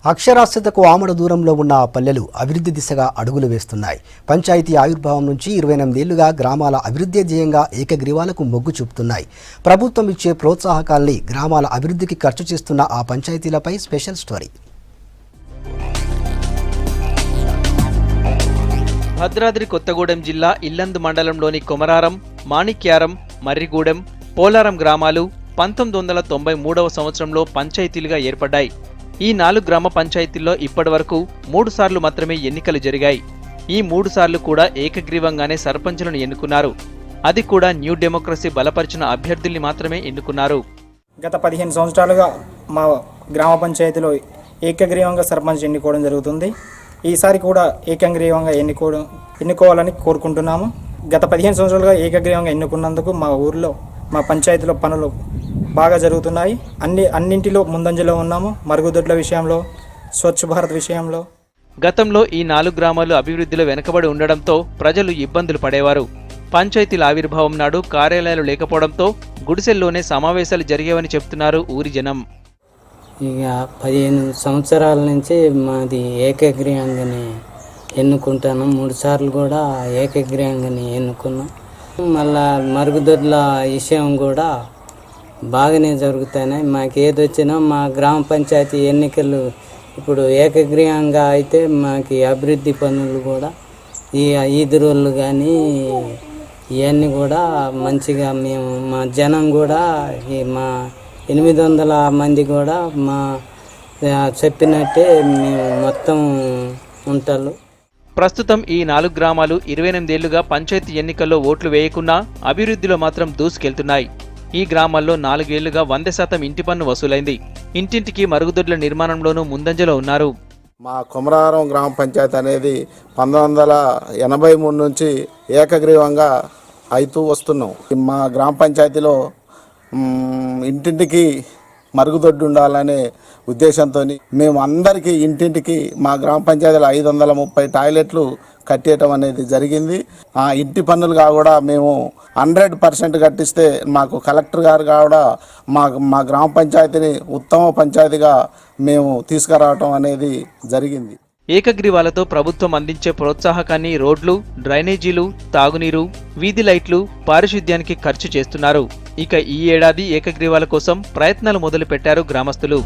అక్షరాస్యతకు ఆమడ దూరంలో ఉన్న ఆ పల్లెలు అభివృద్ధి దిశగా అడుగులు వేస్తున్నాయి. పంచాయతీ ఆవిర్భావం నుంచి 28 ఏళ్లుగా గ్రామాల అభివృద్ధి ధ్యేయంగా ఏకగ్రీవాలకు మొగ్గు చూపుతున్నాయి. ప్రభుత్వం ఇచ్చే ప్రోత్సాహకాల్ని గ్రామాల అభివృద్ధికి ఖర్చు చేస్తున్న ఆ పంచాయతీలపై స్పెషల్ స్టోరీ. భద్రాద్రి కొత్తగూడెం జిల్లా ఇల్లందు మండలంలోని కొమరారం, మాణిక్యారం, మర్రిగూడెం, పోలారం గ్రామాలు 1993వ సంవత్సరంలో పంచాయతీలుగా ఏర్పడ్డాయి. ఈ 4 గ్రామ పంచాయతీల్లో ఇప్పటివరకు 3 సార్లు మాత్రమే ఎన్నికలు జరిగాయి. ఈ 3 సార్లు కూడా ఏకగ్రీవంగానే సర్పంచులను ఎన్నుకున్నారు. అది కూడా న్యూ డెమోక్రసీ బలపరిచిన అభ్యర్థుల్ని మాత్రమే ఎన్నుకున్నారు. గత 15 సంవత్సరాలుగా మా గ్రామ పంచాయతీలో ఏకగ్రీవంగా సర్పంచ్ ఎన్నుకోవడం జరుగుతుంది. ఈసారి కూడా ఏకగ్రీవంగా ఎన్నుకోవాలని కోరుకుంటున్నాము. గత 15 సంవత్సరాలుగా ఏకగ్రీవంగా ఎన్నుకున్నందుకు మా ఊర్లో మా పంచాయతీలో పనులు బాగా జరుగుతున్నాయి. అన్నింటిలో ముందంజలో ఉన్నాము. మరుగుదొడ్ల విషయంలో, స్వచ్ఛ భారత్ విషయంలో. గతంలో ఈ 4 గ్రామాలు అభివృద్ధిలో వెనుకబడి ఉండడంతో ప్రజలు ఇబ్బందులు పడేవారు. పంచాయతీల ఆవిర్భావం నాడు కార్యాలయాలు లేకపోవడంతో గుడిసెల్లోనే సమావేశాలు జరిగేవని చెప్తున్నారు ఊరి జనం. ఇక 15 సంవత్సరాల నుంచి మాది ఏకగ్రీవంగానే ఎన్నుకుంటాను. 3 సార్లు కూడా ఏకగ్రీవంగానే ఎన్నుకున్నాం. మళ్ళా మరుగుదొడ్ల విషయం కూడా బాగానే జరుగుతున్నాయి. మాకు ఏదొచ్చినా మా గ్రామ పంచాయతీ ఎన్నికలు ఇప్పుడు ఏకగ్రీవంగా అయితే మాకు అభివృద్ధి పనులు కూడా ఈ ఈదురోళ్ళు కానీ ఇవన్నీ కూడా మంచిగా మేము మా జనం కూడా మా 800 మంది కూడా మా చెప్పినట్టే మేము మొత్తం ఉంటారు. ప్రస్తుతం ఈ 4 గ్రామాలు 28 ఏళ్లుగా పంచాయతీ ఎన్నికల్లో ఓట్లు వేయకున్నా అభివృద్ధిలో మాత్రం దూసుకెళ్తున్నాయి. ఈ గ్రామాల్లో 4 ఏళ్లుగా 100% ఇంటి పన్ను వసూలైంది. ఇంటింటికి మరుగుదొడ్ల నిర్మాణంలోనూ ముందంజలో ఉన్నారు. మా కొమరారం గ్రామ పంచాయతీ అనేది 1983 నుంచి ఏకగ్రీవంగా అవుతూ వస్తున్నాం. మా గ్రామ పంచాయతీలో ఇంటింటికి మరుగుదొడ్డు ఉండాలనే ఉద్దేశంతో మేము అందరికీ ఇంటింటికి మా గ్రామ పంచాయతీలో 530 టాయిలెట్లు కట్టేయటం అనేది జరిగింది. ఆ ఇంటి పన్నులుగా కూడా మేము 100% కట్టిస్తే మాకు కలెక్టర్ గారు కూడా మా గ్రామ పంచాయతీని ఉత్తమ పంచాయతీగా మేము తీసుకురావటం అనేది జరిగింది. ఏకగ్రీవాలతో ప్రభుత్వం అందించే ప్రోత్సాహకాన్ని రోడ్లు, డ్రైనేజీలు, తాగునీరు, వీధి లైట్లు, పారిశుద్ధ్యానికి ఖర్చు చేస్తున్నారు. ఇక ఈ ఏడాది ఏకగ్రీవాల కోసం ప్రయత్నాలు మొదలుపెట్టారు గ్రామస్తులు.